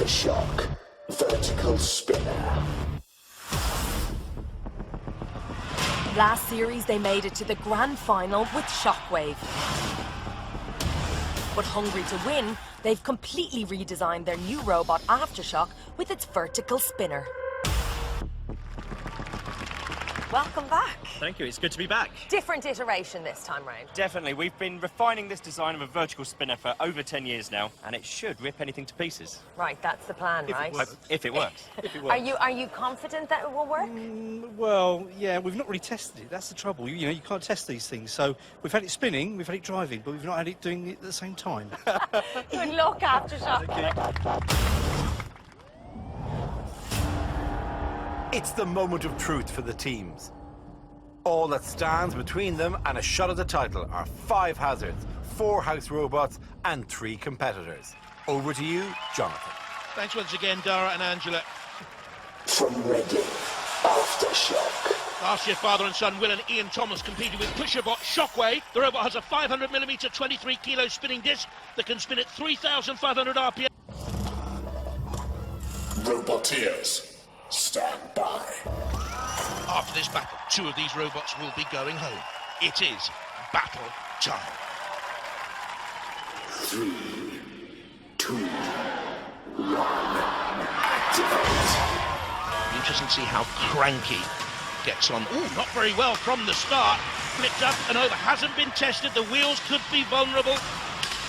Aftershock. Vertical spinner. Last series, they made it to the grand final with Shockwave. But hungry to win, they've completely redesigned their new robot Aftershock with its vertical spinner. Welcome back. Thank you, it's good to be back. Different iteration this time round. Definitely, we've been refining this design of a vertical spinner for over 10 years now, and it should rip anything to pieces. Right, that's the plan, right? If it works. If it works. Are you confident that it will work? Well, yeah, we've not really tested it. That's the trouble. You know, you can't test these things. So we've had it spinning, we've had it driving, but we've not had it doing it at the same time. Good luck, Aftershock. It's the moment of truth for the teams. All that stands between them and a shot at the title are 5 hazards, 4 house robots, and 3 competitors. Over to you, Jonathan. Thanks once again, Dara and Angela. From Reading, Aftershock. Last year, father and son Will and Ian Thomas competed with pusherbot Shockwave. The robot has a 500mm 23-kilo spinning disc that can spin at 3,500 RPM. Roboteers, stand by. After this battle, 2 of these robots will be going home. It is battle time. 3, 2, 1, activate. Interesting to see how Cranky gets on. Ooh, not very well from the start. Flipped up and over, hasn't been tested. The wheels could be vulnerable.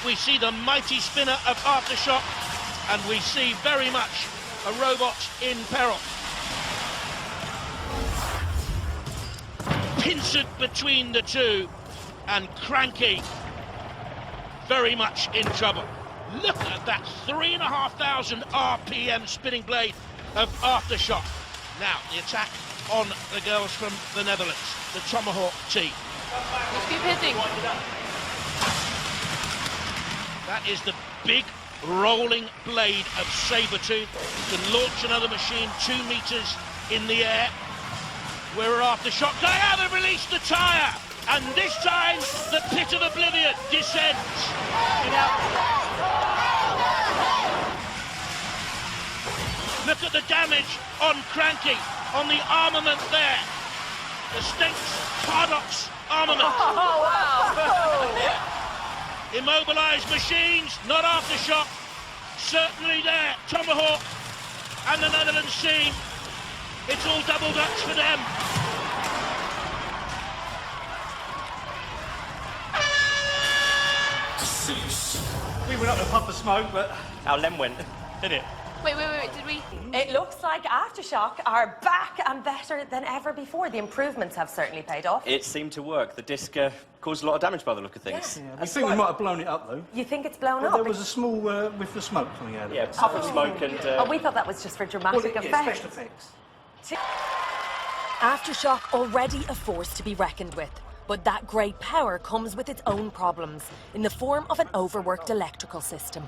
We see the mighty spinner of Aftershock, and we see very much a robot in peril. Pincered between the 2, and Cranky very much in trouble. Look at that 3,500 RPM spinning blade of Aftershock. Now the attack on the girls from the Netherlands, the Tomahawk team. Just keep hitting. That is the big rolling blade of Sabretooth. Can launch another machine 2 meters in the air. We're Aftershock. Diana released the tyre, and this time the pit of oblivion descends. Look at the damage on Cranky, on the armament there. The Stenks Paradox armament. Oh, wow. Immobilised machines, not Aftershock. Certainly there, Tomahawk and the Netherlands team. It's all double Dutch for them. Cease. We went up to puff of smoke, but our lem went, didn't it? Wait, did we? It looks like Aftershock are back and better than ever before. The improvements have certainly paid off. It seemed to work. The disc caused a lot of damage by the look of things. I think we might have blown it up, though. You think it's blown But up? there was a small whiff of smoke coming out of Yeah, it. puff of smoke and... Oh, we thought that was just for dramatic yeah, effect. special effects. Aftershock already a force to be reckoned with, but that great power comes with its own problems in the form of an overworked electrical system.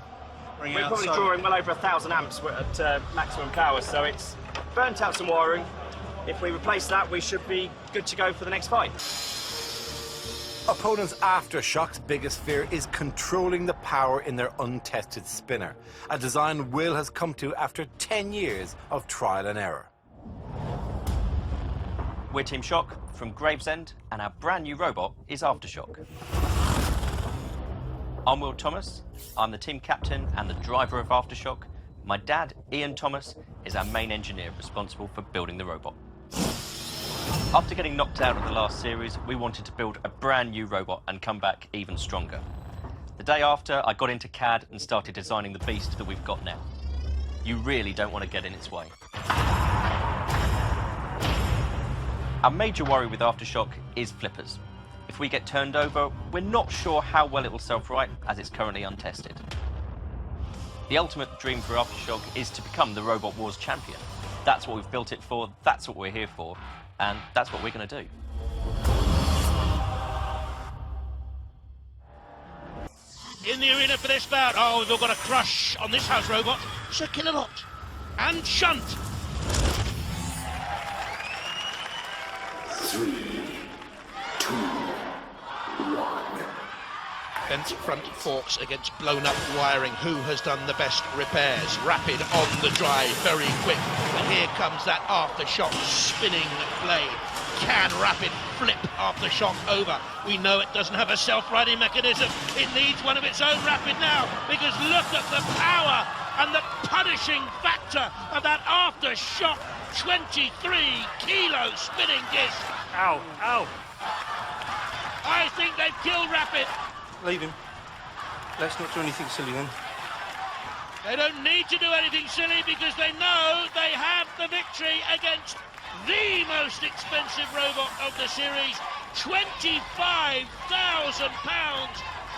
We're probably drawing well over 1,000 amps at maximum power, so it's burnt out some wiring. If we replace that, we should be good to go for the next fight. Opponents Aftershock's biggest fear is controlling the power in their untested spinner, a design Will has come to after 10 years of trial and error. We're Team Shock from Gravesend, and our brand new robot is Aftershock. I'm Will Thomas. I'm the team captain and the driver of Aftershock. My dad, Ian Thomas, is our main engineer responsible for building the robot. After getting knocked out of the last series, we wanted to build a brand new robot and come back even stronger. The day after, I got into CAD and started designing the beast that we've got now. You really don't want to get in its way. Our major worry with Aftershock is flippers. If we get turned over, we're not sure how well it will self-right, as it's currently untested. The ultimate dream for Aftershock is to become the Robot Wars champion. That's what we've built it for, that's what we're here for, and that's what we're going to do. In the arena for this bout, oh, we've all got a crush on this house robot. It's a kilowatt and shunt. 3, 2, 1, bent front forks against blown up wiring. Who has done the best repairs? Rapid on the drive, very quick. And here comes that Aftershock spinning blade. Can Rapid flip Aftershock over? We know it doesn't have a self-riding mechanism. It needs one of its own, Rapid, now, because look at the power and the punishing factor of that Aftershock 23-kilo spinning disc. Ow, ow. I think they've killed Rapid. Leave him. Let's not do anything silly then. They don't need to do anything silly because they know they have the victory against the most expensive robot of the series. £25,000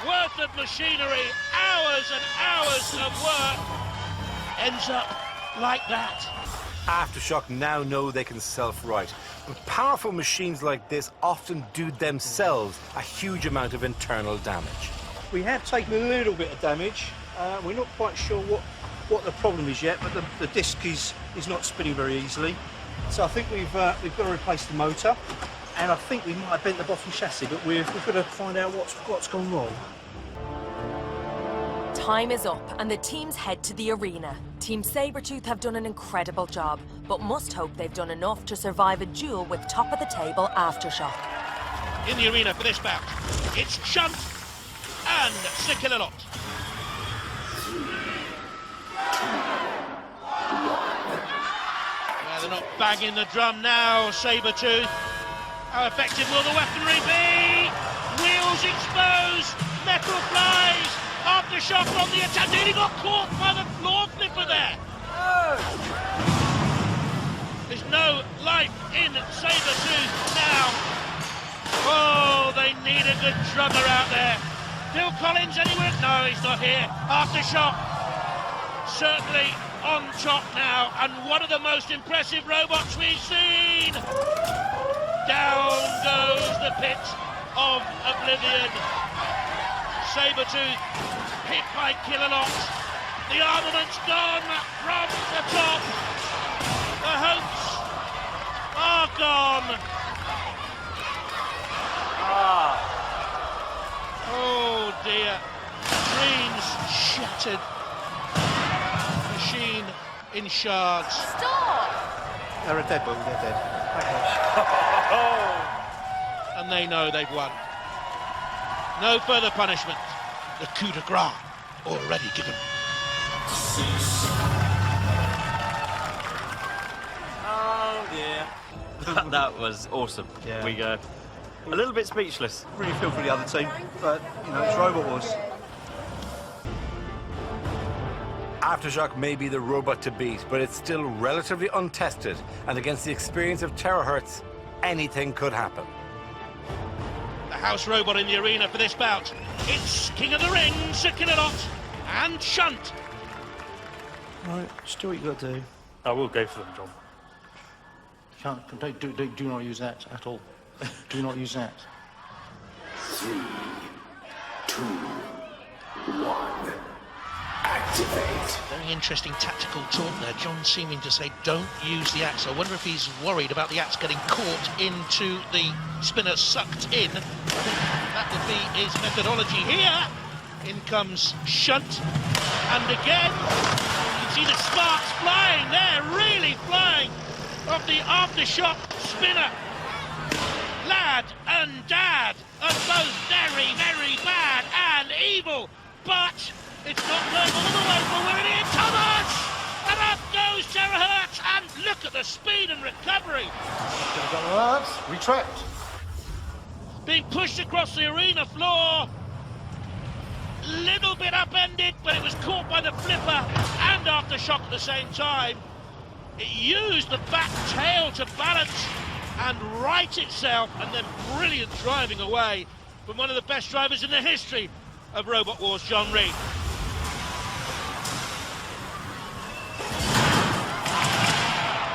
worth of machinery, hours and hours of work, ends up like that. Aftershock now know they can self-right, but powerful machines like this often do themselves a huge amount of internal damage. We have taken a little bit of damage. We're not quite sure what the problem is yet, but the disc is not spinning very easily. So I think we've got to replace the motor, and I think we might have bent the bottom chassis, but we've got to find out what's gone wrong. Time is up and the teams head to the arena. Team Sabretooth have done an incredible job, but must hope they've done enough to survive a duel with top-of-the-table Aftershock. In the arena for this bout, it's Shunt and Sikililot. Yeah, they're not banging the drum now, Sabretooth. How effective will the weaponry be? Wheels exposed, metal flies. Aftershock on the attack. Nearly got caught by the floor flipper there. There's no life in Sabretooth now. Oh, they need a good drummer out there. Phil Collins anywhere? No, he's not here. Aftershock certainly on top now, and one of the most impressive robots we've seen. Down goes the pit of oblivion. Sabretooth hit by Killalot. The armament's gone from the top. The hopes are gone. Oh dear. Dreams shattered. Machine in shards. Stop! They're a dead ball, they're dead. And they know they've won. No further punishment. The coup de grace already given. Oh dear. That was awesome. Yeah. We go a little bit speechless. Really feel for the other team, but, you know, it's Robot Wars. Aftershock may be the robot to beat, but it's still relatively untested, and against the experience of Terrorhurtz, anything could happen. The house robot in the arena for this bout. It's King of the Ring, Sikililot, and Shunt. Right, just do what you got to do. I will go for them, John. Do not use that at all. Do not use that. 3, 2, 1. Activate. Very interesting tactical talk there. John seeming to say, don't use the axe. I wonder if he's worried about the axe getting caught into the spinner, sucked in. I think that would be his methodology here. In comes Shunt. And again, you can see the sparks flying there, really flying off the Aftershock spinner. Lad and Dad are both very, very bad and evil, but it's not going all the way for William Thomas! And up goes Terrorhurtz, and look at the speed and recovery. Retract. Being pushed across the arena floor. Little bit upended, but it was caught by the flipper and Aftershock at the same time. It used the back tail to balance and right itself, and then brilliant driving away from one of the best drivers in the history of Robot Wars, John Reed.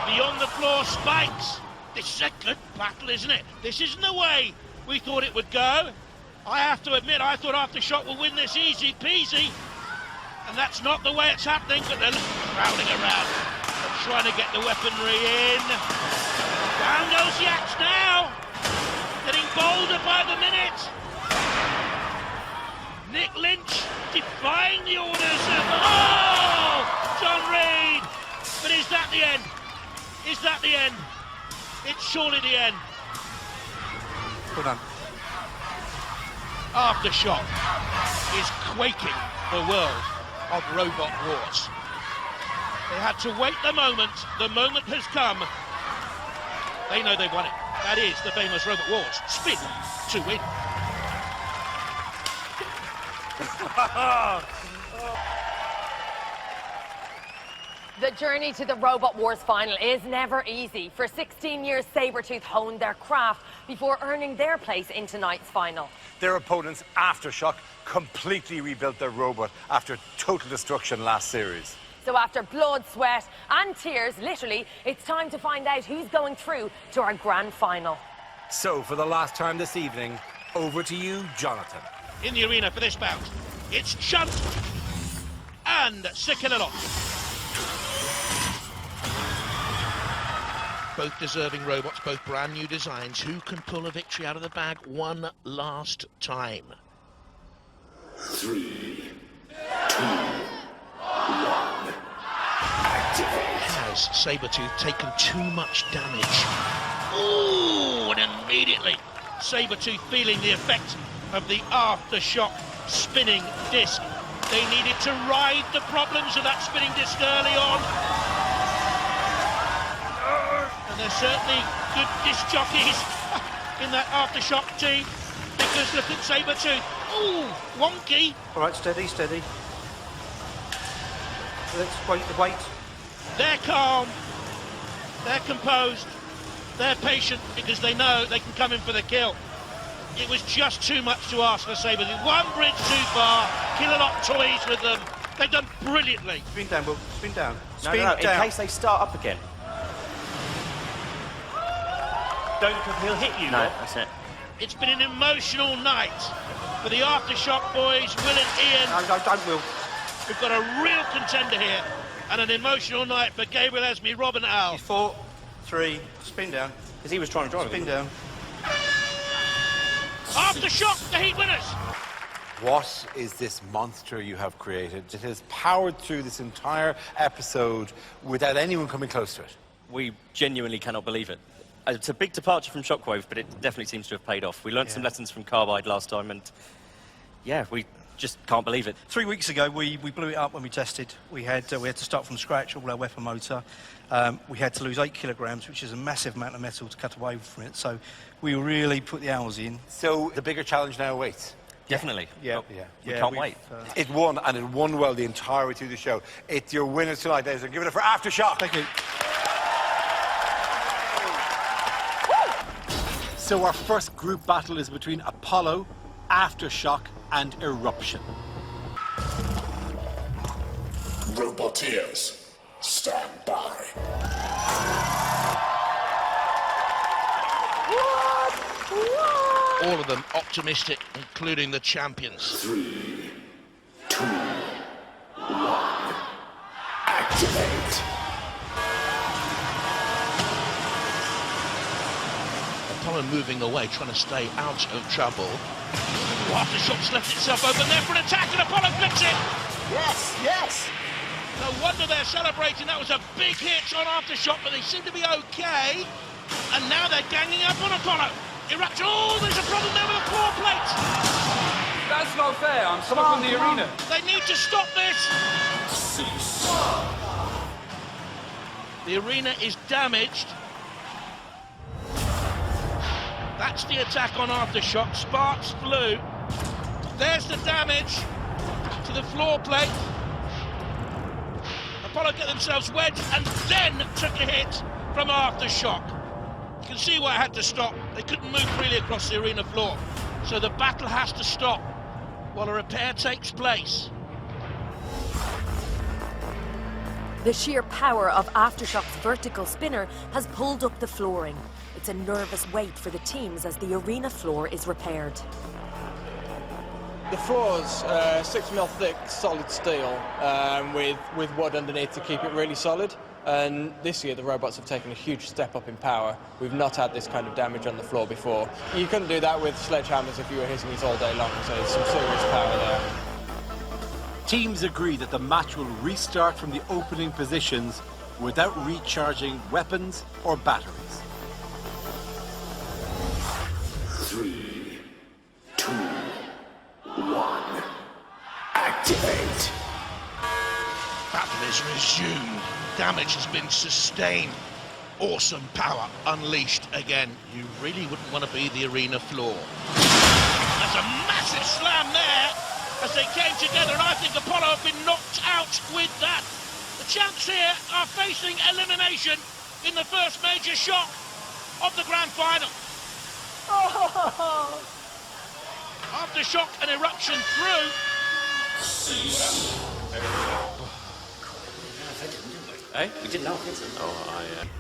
Beyond the floor spikes. This is a good battle, isn't it? This isn't the way we thought it would go. I have to admit, I thought Aftershock would win this easy peasy, and that's not the way it's happening, but they're crowding around and trying to get the weaponry in. Down goes the axe now, getting bolder by the minute. Nick Lynch defying the orders of... Oh! John Reed! But is that the end? Is that the end? It's surely the end. Well done. Aftershock is quaking the world of Robot Wars. They had to wait the moment. The moment has come. They know they've won it. That is the famous Robot Wars. Spin to win. The journey to the Robot Wars final is never easy. For 16 years, Sabretooth honed their craft before earning their place in tonight's final. Their opponents, Aftershock, completely rebuilt their robot after total destruction last series. So after blood, sweat and tears, literally, it's time to find out who's going through to our grand final. So, for the last time this evening, over to you, Jonathan. In the arena for this bout, it's Chunt and Sikililot. Both deserving robots, both brand new designs. Who can pull a victory out of the bag one last time? 3, 2, 1. Activate. Has Sabretooth taken too much damage? Ooh, and immediately Sabretooth feeling the effect of the Aftershock spinning disc. They needed to ride the problems of that spinning disc early on. And there's certainly good disc jockeys in that Aftershock team, because look at Sabretooth. Ooh, wonky. All right, steady, steady. Let's wait the wait. They're calm, they're composed, they're patient, because they know they can come in for the kill. It was just too much to ask for Sabretooth. One bridge too far, kill a lot toys with them. They've done brilliantly. Spin down, Will. Spin down. No, Spin no, no, down. in case they start up again. Don't, because he'll hit you. No, that's it. It's been an emotional night for the Aftershock boys, Will and Ian. No, don't, Will. We've got a real contender here, and an emotional night for Gabriel Esme, Rob and Al. 4, 3, spin down. Because he was trying to drive Spin it. down. Aftershock, the heat winners. What is this monster you have created? It has powered through this entire episode without anyone coming close to it. We genuinely cannot believe it. It's a big departure from Shockwave, but it definitely seems to have paid off. We learned some lessons from Carbide last time, and yeah, we just can't believe it. 3 weeks ago, we blew it up when we tested. We had to start from scratch, all our weapon motor. We had to lose 8 kilograms, which is a massive amount of metal to cut away from it. So we really put the hours in. So the bigger challenge now awaits. Definitely. Yeah, We can't wait. It won, and it won well the entire way through the show. It's your winners tonight, ladies. Give it up for Aftershock. Thank you. So our first group battle is between Apollo, Aftershock, and Eruption. Roboteers, stand by. All of them optimistic, including the champions. 3, 2, 1. Activate. Apollo moving away, trying to stay out of trouble. Aftershock's left itself open there for an attack, and Apollo flips it! Yes, yes. No wonder they're celebrating. That was a big hit on Aftershock, but they seem to be okay. And now they're ganging up on Apollo. Eruption. Oh, there's a problem there with the floor plate. That's not fair. I'm stuck in the arena. They need to stop this. Cease. The arena is damaged. That's the attack on Aftershock. Sparks flew. There's the damage to the floor plate. Apollo get themselves wedged and then took a hit from Aftershock. You can see why it had to stop. They couldn't move freely across the arena floor. So the battle has to stop while a repair takes place. The sheer power of Aftershock's vertical spinner has pulled up the flooring. It's a nervous wait for the teams as the arena floor is repaired. The floor's 6mm thick, solid steel with wood underneath to keep it really solid. And this year the robots have taken a huge step up in power. We've not had this kind of damage on the floor before. You couldn't do that with sledgehammers if you were hitting it all day long, so there's some serious power there. Teams agree that the match will restart from the opening positions without recharging weapons or batteries. 3, 2, 1. Activate. Battle is resumed. Damage has been sustained. Awesome power unleashed again. You really wouldn't want to be the arena floor. There's a massive slam there as they came together, and I think Apollo have been knocked out with that. The champs here are facing elimination in the first major shock of the grand final. Aftershock and Eruption through. Hey, we didn't know.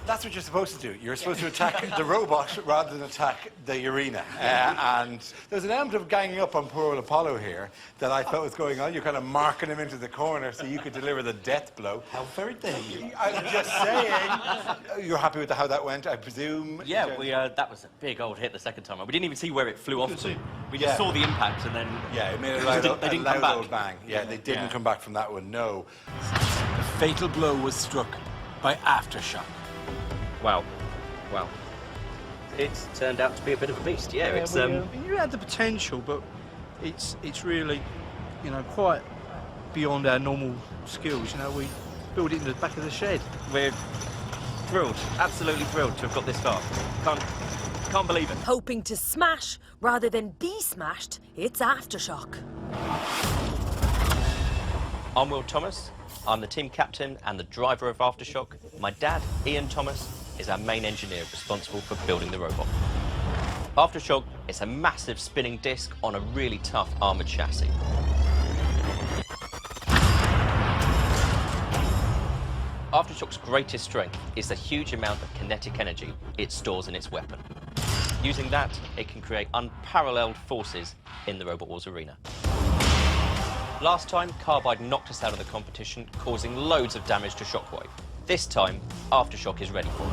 That's what you're supposed to do. You're supposed to attack the robot rather than attack the arena. And there's an element of ganging up on poor old Apollo here that I thought was going on. You're kind of marking him into the corner so you could deliver the death blow. How very dare you? I'm just saying. You're happy with how that went, I presume? Yeah, that was a big old hit the second time. We didn't even see where it flew off to. We just saw the impact and then... Yeah, it made a loud, they didn't come back. old bang. Yeah, they didn't come back from that one, no. The fatal blow was struck by Aftershock. Wow. It's turned out to be a bit of a beast. Yeah, it's You had the potential, but it's really, quite beyond our normal skills. We build it in the back of the shed. We're thrilled, absolutely thrilled to have got this far. Can't believe it. Hoping to smash rather than be smashed, it's Aftershock. I'm Will Thomas. I'm the team captain and the driver of Aftershock. My dad, Ian Thomas, is our main engineer responsible for building the robot. Aftershock is a massive spinning disc on a really tough armoured chassis. Aftershock's greatest strength is the huge amount of kinetic energy it stores in its weapon. Using that, it can create unparalleled forces in the Robot Wars arena. Last time, Carbide knocked us out of the competition, causing loads of damage to Shockwave. This time, Aftershock is ready for it.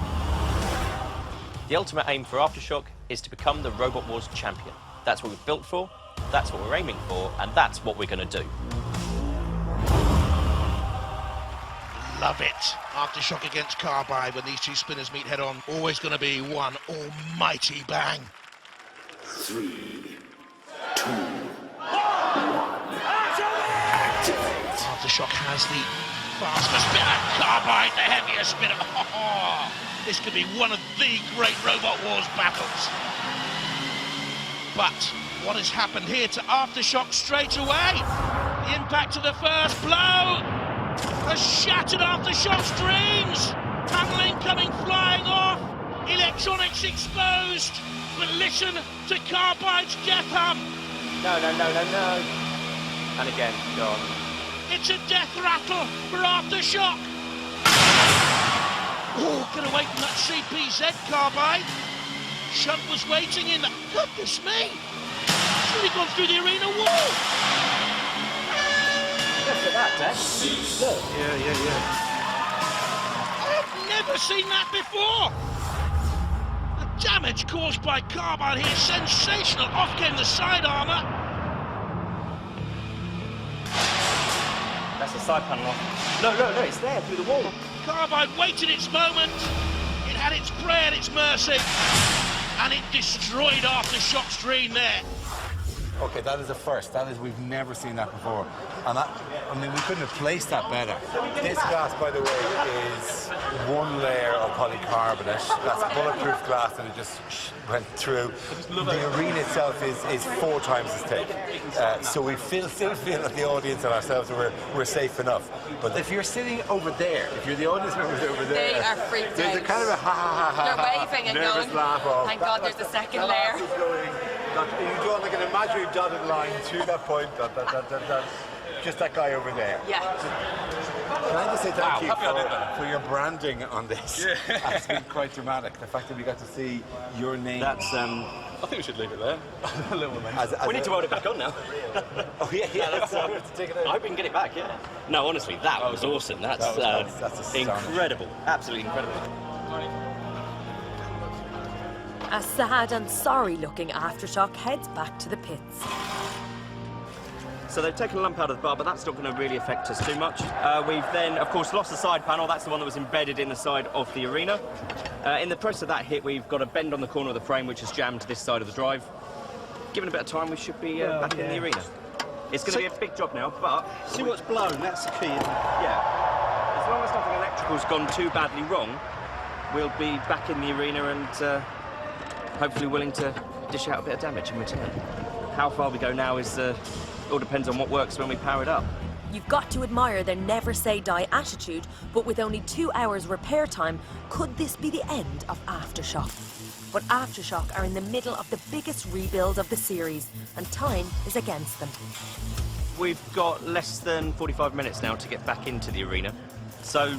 The ultimate aim for Aftershock is to become the Robot Wars champion. That's what we're built for, that's what we're aiming for, and that's what we're going to do. Love it. Aftershock against Carbide when these two spinners meet head on. Always going to be one almighty bang. 3, 2, 1. Activate. Aftershock has the faster spinner, Carbide the heavier spinner. This could be one of the great Robot Wars battles. But what has happened here to Aftershock straight away? The impact of the first blow has shattered Aftershock's dreams. Tunneling coming flying off, electronics exposed. But listen to Carbide's death hum. No. And again, go on. It's a death rattle for Aftershock. Oh, get away from that CPZ, Carbide. Shunt was waiting in the... Goodness me! It's really gone through the arena wall. Look at that, Dad. Look. Yeah. I've never seen that before. The damage caused by Carbide here, sensational. Off came the side armour. That's the side panel off. No, it's there, through the wall. Carbide waited its moment. It had its prey at its mercy. And it destroyed Aftershock's dream there. Okay, that is a first. We've never seen that before. And we couldn't have placed that better. This glass, by the way, is one layer of polycarbonate. That's bulletproof glass and it just went through. The arena itself is 4 times as thick. So we still feel that the audience and ourselves we're safe enough. But if you're sitting over there, if you're the audience members over there, They are freaked there's out. a kind of a They're waving and nervous going, laugh of, thank God there's a second layer. You draw like an imaginary dotted line to that point, just that guy over there. Yeah. Can I just say thank you for your branding on this? It's been quite dramatic. The fact that we got to see your name. That's, I think we should leave it there. A little momentum. We need to hold it back on now. Oh, yeah. Let's take it I hope we can get it back, yeah. No, honestly, that was awesome. That's astonishing. incredible. Absolutely incredible. A sad and sorry-looking Aftershock heads back to the pits. So they've taken a lump out of the bar, but that's not going to really affect us too much. We've then, of course, lost the side panel. That's the one that was embedded in the side of the arena. In the process of that hit, we've got a bend on the corner of the frame, which has jammed to this side of the drive. Given a bit of time, we should be back in the arena. It's going to be a big job now, but... See what's blown, that's the key. Yeah. As long as nothing electrical's gone too badly wrong, we'll be back in the arena and hopefully willing to dish out a bit of damage in return. How far we go now is... all depends on what works when we power it up. You've got to admire their never-say-die attitude, but with only 2 hours repair time, could this be the end of Aftershock? But Aftershock are in the middle of the biggest rebuild of the series, and time is against them. We've got less than 45 minutes now to get back into the arena, so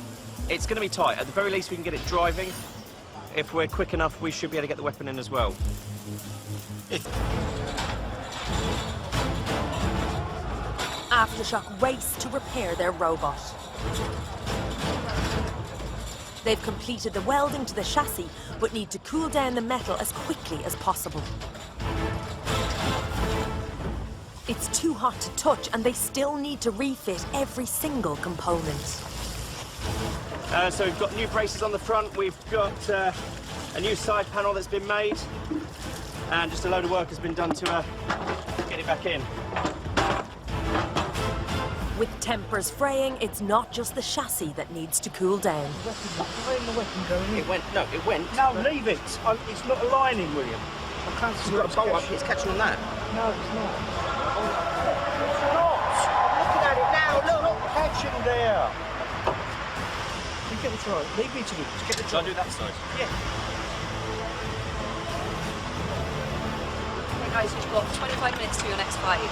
it's going to be tight. At the very least, we can get it driving. If we're quick enough, we should be able to get the weapon in as well. Aftershock race to repair their robot. They've completed the welding to the chassis, but need to cool down the metal as quickly as possible. It's too hot to touch, and they still need to refit every single component. So we've got new braces on the front, we've got a new side panel that's been made, and just a load of work has been done to get it back in. With tempers fraying, it's not just the chassis that needs to cool down. Where's the weapon going in? It went. No, leave it. It's not aligning, William. I can't see It's got a bolt up, it's catching on that. No, it's not. It's not. I'm looking at it now. Look, catching there. You get the try. Leave me to do this. Get the try. Shall I do that side? Yeah. Right, guys, you've got 25 minutes to your next fight.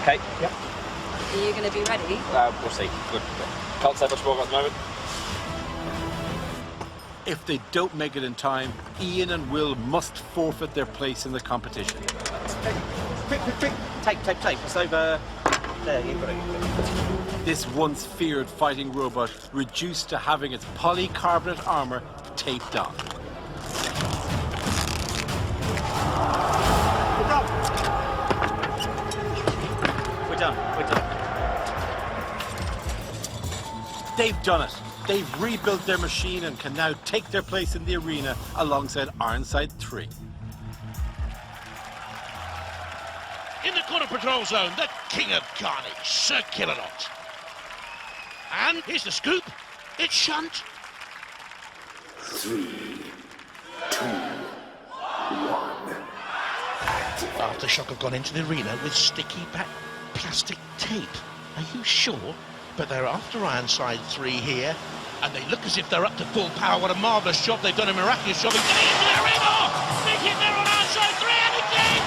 Okay. Yep. Are you going to be ready? We'll see. Good. Can't say much more at the moment. If they don't make it in time, Ian and Will must forfeit their place in the competition. Quick. Tape. It's over. There, you've got it. This once feared fighting robot reduced to having its polycarbonate armor taped on. We're done. They've done it. They've rebuilt their machine and can now take their place in the arena alongside Ironside 3. In the corner patrol zone, the king of carnage, Sir Killalot. And here's the scoop. It's Shunt. 3, 2, 1. Aftershock have gone into the arena with sticky back plastic tape. Are you sure? But they're after Ironside 3 here, and they look as if they're up to full power. What a marvellous job. They've done a miraculous job in getting into the arena. Big hit there on Ironside 3, and again!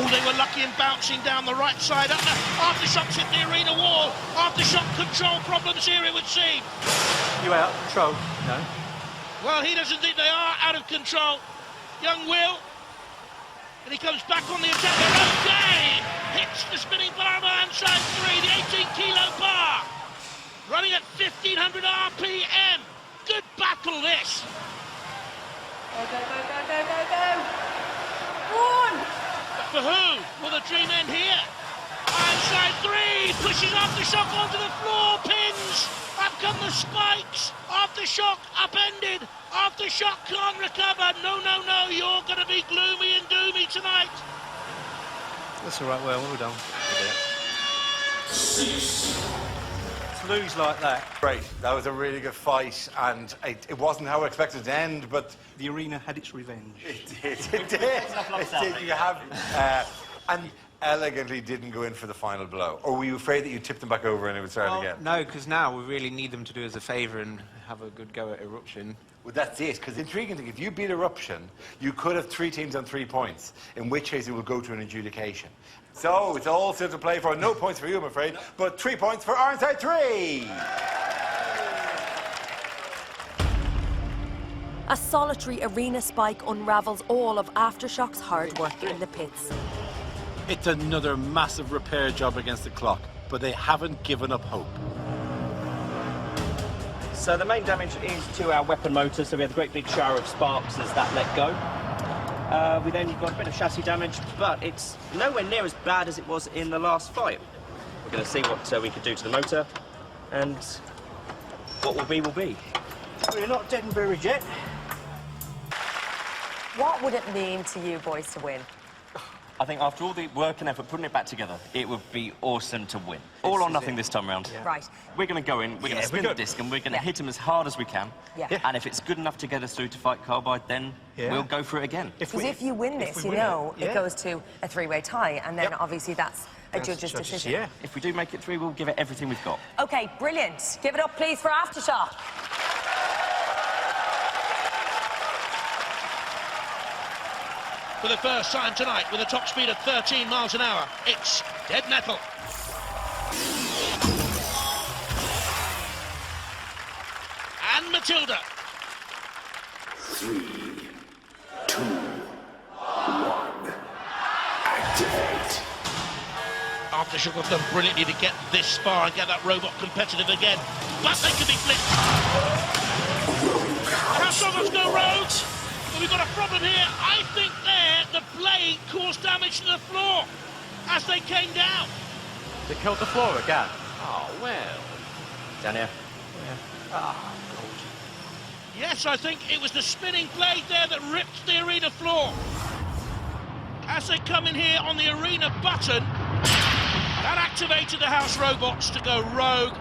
Oh, they were lucky in bouncing down the right side. Aftershock's hit the arena wall. Aftershock control problems here, it would seem. You out? Control? No. Well, he doesn't think they are out of control. Young Will. And he comes back on the attack. Okay! Hits the spinning bar of Ironside 3, the 18-kilo bar. Running at 1,500 RPM. Good battle, this. Go. Run! But for who? Will the dream end here? Ironside 3 pushes Aftershock onto the floor, pins. Up come the spikes. Aftershock upended. Aftershock can't recover. No, you're going to be gloomy and doomy tonight. That's all right, well done. To lose like that. Great, that was a really good fight, and it wasn't how I expected it to end, but The arena had its revenge. it did. You have, and elegantly didn't go in for the final blow. Or were you afraid that you tipped them back over and it would start again? No, because now we really need them to do us a favour and have a good go at Eruption. Well, that's it, because the intriguing thing, if you beat Eruption, you could have 3 teams on 3 points, in which case it will go to an adjudication. So, it's all still to play for. No points for you, I'm afraid, but 3 points for Ironside 3! A solitary arena spike unravels all of Aftershock's hard work in the pits. It's another massive repair job against the clock, but they haven't given up hope. So the main damage is to our weapon motor, so we had a great big shower of sparks as that let go. We then got a bit of chassis damage, but it's nowhere near as bad as it was in the last fight. We're going to see what we could do to the motor, and what will be will be. We're not dead and buried yet. What would it mean to you boys to win? I think after all the work and effort putting it back together, it would be awesome to win. All or nothing this time round. Yeah. Right. We're going to go in, we're going to spin the disc, and we're going to hit him as hard as we can. Yeah. And if it's good enough to get us through to fight Carbide, then we'll go for it again. Because if you win this, you know, it goes to a three-way tie, and then obviously that's a judge's decision. Yeah. If we do make it through, we'll give it everything we've got. OK, brilliant. Give it up, please, for Aftershock. For the first time tonight, with a top speed of 13 miles an hour, it's dead metal. And Matilda. 3, 2, 1. Activate. Aftershock have done brilliantly to get this far and get that robot competitive again, but they can be flipped. How Robots go rogues? But we've got a problem here. I think there, the blade caused damage to the floor as they came down. They killed the floor again. Oh, well. Down here. Yes, I think it was the spinning blade there that ripped the arena floor. As they come in here on the arena button, that activated the house robots to go rogue.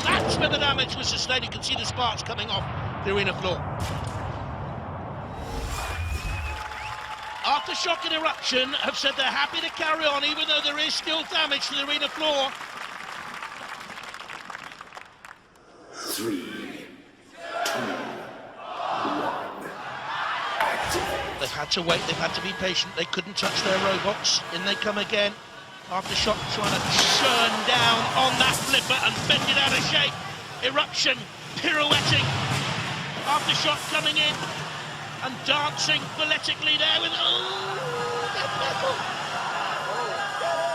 That's where the damage was sustained. You can see the sparks coming off the arena floor. Aftershock and Eruption have said they're happy to carry on even though there is still damage to the arena floor. 3, 2, 1. Activate. They've had to wait, they've had to be patient, they couldn't touch their robots. In they come again. Aftershock trying to churn down on that flipper and bend it out of shape. Eruption pirouetting. Aftershock coming in and dancing balletically there with... Oh, that metal!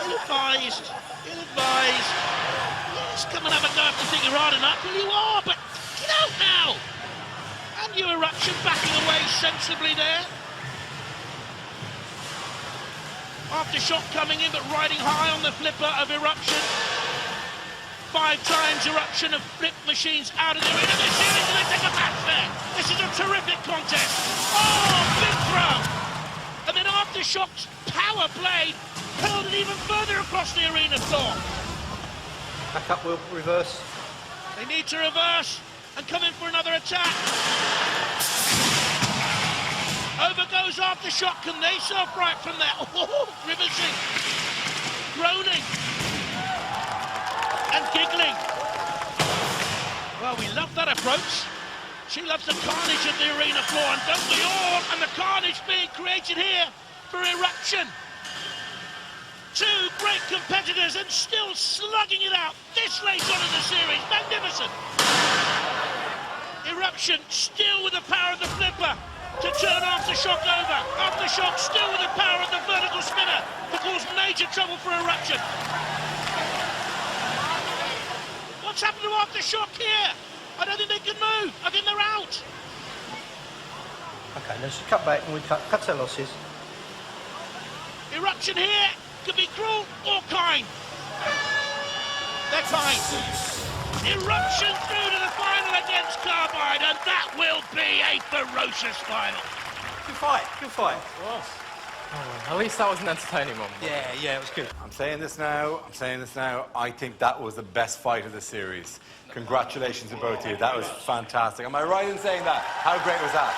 Ill-advised, ill-advised. Yes, come and have a go if you think you're hard enough. Well, you are, but get out now! And you Eruption backing away sensibly there. Aftershock coming in, but riding high on the flipper of Eruption. 5 times Eruption have flipped machines out of the arena. They're shooting, they take a match there. This is a terrific contest. Oh, big throw. And then Aftershock's power blade hurled it even further across the arena floor. Back up, we'll reverse. They need to reverse and come in for another attack. Over goes Aftershock. Can they surf right from there? Oh, grimacing, groaning, and giggling. Well, we love that approach. She loves the carnage of the arena floor, and don't we all? And the carnage being created here for Eruption. 2 great competitors and still slugging it out this late on in the series. Magnificent. Eruption still with the power of the flipper to turn Aftershock over. Aftershock still with the power of the vertical spinner to cause major trouble for Eruption. What's happened to Aftershock here? I don't think they can move. I think they're out. Okay, let's cut back and we cut our losses. Eruption here could be cruel or kind. They're kind. Eruption through to the final against Carbide, and that will be a ferocious final. Good fight, good fight. At least that was an entertaining one. Yeah, it was good. I'm saying this now, I think that was the best fight of the series. Congratulations to both of you. That was fantastic. Am I right in saying that? How great was that?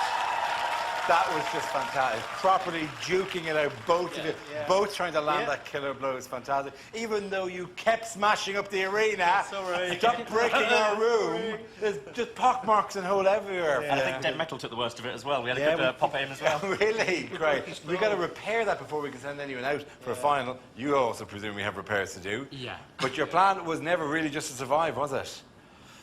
That was just fantastic. Properly duking it out, both of you, both trying to land that killer blow is fantastic. Even though you kept smashing up the arena, stop breaking our room, there's just pockmarks and hole everywhere. And I think Dead Metal took the worst of it as well. We had a good pop at him as well. Really? Great. We've got to repair that before we can send anyone out for a final. You also presumably have repairs to do. Yeah. But your plan was never really just to survive, was it?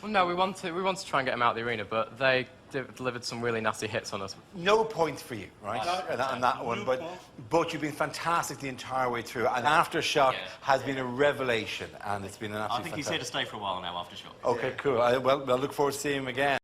Well, no, we want to try and get him out of the arena, but they delivered some really nasty hits on us. No points for you, right? On that one, but you've been fantastic the entire way through. And Aftershock has been a revelation, and it's been an absolute I think he's here to stay for a while now, Aftershock. Okay, cool. Well, look forward to seeing him again.